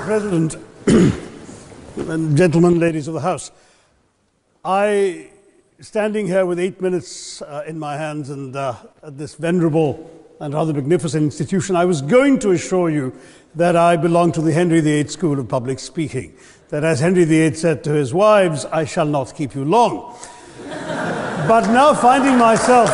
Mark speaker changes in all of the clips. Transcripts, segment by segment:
Speaker 1: President, and gentlemen, ladies of the House, standing here with 8 minutes in my hands and at this venerable and rather magnificent institution, I was going to assure you that I belong to the Henry VIII School of Public Speaking, that as Henry VIII said to his wives, I shall not keep you long. But now finding myself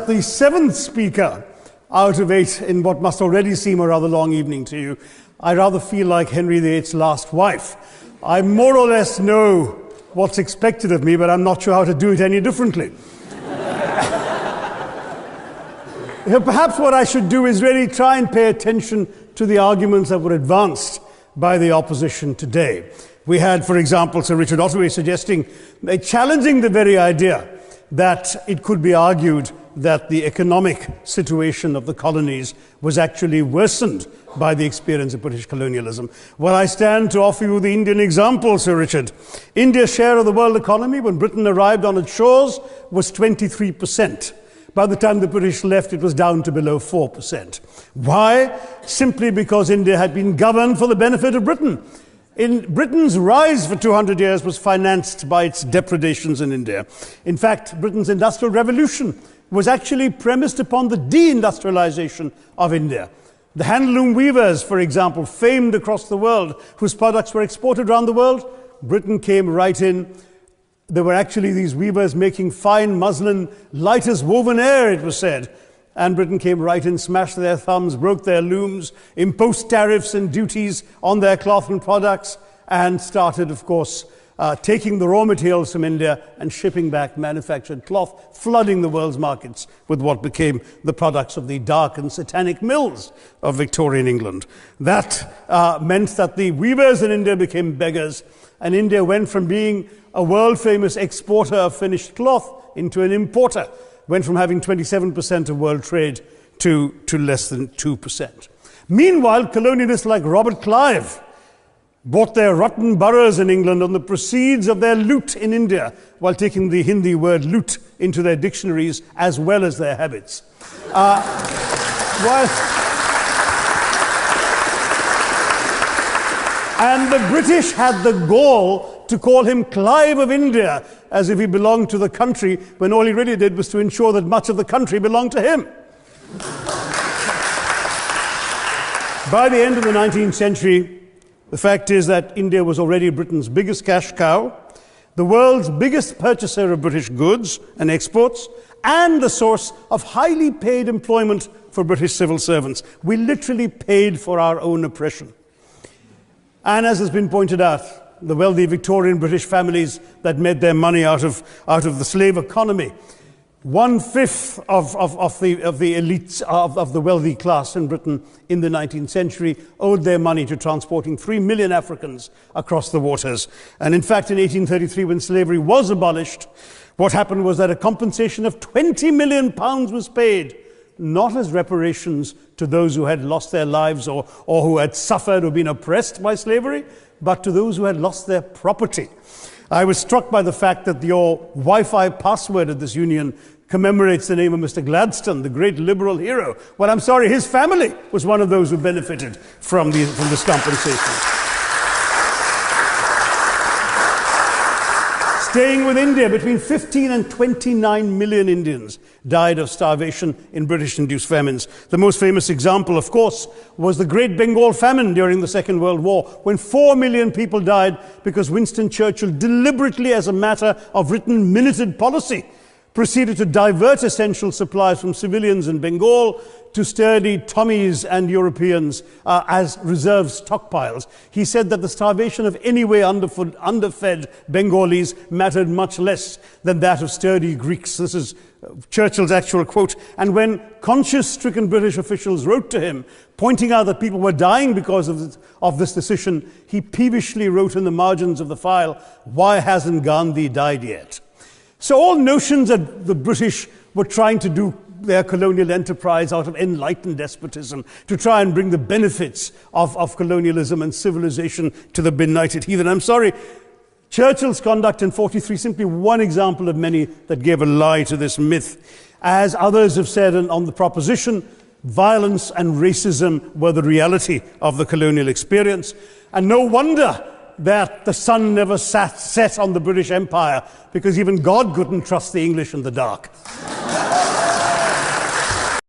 Speaker 1: the seventh speaker out of 8 in what must already seem a rather long evening to you, I rather feel like Henry VIII's last wife. I more or less know what's expected of me, but I'm not sure how to do it any differently. Perhaps what I should do is really try and pay attention to the arguments that were advanced by the opposition today. We had, for example, Sir Richard Ottaway challenging the very idea that it could be argued that the economic situation of the colonies was actually worsened by the experience of British colonialism. Well, I stand to offer you the Indian example, Sir Richard. India's share of the world economy when Britain arrived on its shores was 23%. By the time the British left, it was down to below 4%. Why? Simply because India had been governed for the benefit of Britain. Britain's rise for 200 years was financed by its depredations in India. In fact, Britain's industrial revolution was actually premised upon the deindustrialization of India. The handloom weavers, for example, famed across the world, whose products were exported around the world, Britain came right in. There were actually these weavers making fine muslin, light as woven air, it was said. And Britain came right in, smashed their thumbs, broke their looms, imposed tariffs and duties on their cloth and products, and started, of course, taking the raw materials from India and shipping back manufactured cloth, flooding the world's markets with what became the products of the dark and satanic mills of Victorian England. That meant that the weavers in India became beggars, and India went from being a world-famous exporter of finished cloth into an importer, went from having 27% of world trade to less than 2%. Meanwhile, colonialists like Robert Clive bought their rotten boroughs in England on the proceeds of their loot in India, while taking the Hindi word loot into their dictionaries as well as their habits. And the British had the gall to call him Clive of India, as if he belonged to the country, when all he really did was to ensure that much of the country belonged to him. By the end of the 19th century, the fact is that India was already Britain's biggest cash cow, the world's biggest purchaser of British goods and exports, and the source of highly paid employment for British civil servants. We literally paid for our own oppression. And as has been pointed out, the wealthy Victorian British families that made their money out of the slave economy, 1/5 of the elites of the wealthy class in Britain in the 19th century owed their money to transporting 3 million Africans across the waters. And in fact, in 1833, when slavery was abolished, what happened was that a compensation of £20 million was paid, not as reparations to those who had lost their lives or who had suffered or been oppressed by slavery, but to those who had lost their property. I was struck by the fact that your Wi-Fi password at this union commemorates the name of Mr. Gladstone, the great liberal hero. Well, I'm sorry, his family was one of those who benefited from this compensation. Staying with India, between 15 and 29 million Indians died of starvation in British-induced famines. The most famous example, of course, was the Great Bengal Famine during the Second World War, when 4 million people died because Winston Churchill deliberately, as a matter of written minuted policy, proceeded to divert essential supplies from civilians in Bengal to sturdy Tommies and Europeans as reserve stockpiles. He said that the starvation of anyway underfed Bengalis mattered much less than that of sturdy Greeks. This is Churchill's actual quote. And when conscience-stricken British officials wrote to him, pointing out that people were dying because of this decision, he peevishly wrote in the margins of the file, "Why hasn't Gandhi died yet?" So all notions that the British were trying to do their colonial enterprise out of enlightened despotism, to try and bring the benefits of colonialism and civilization to the benighted heathen. I'm sorry, Churchill's conduct in 43 simply one example of many that gave a lie to this myth. As others have said on the proposition, violence and racism were the reality of the colonial experience. And no wonder that the sun never set on the British Empire, because even God couldn't trust the English in the dark.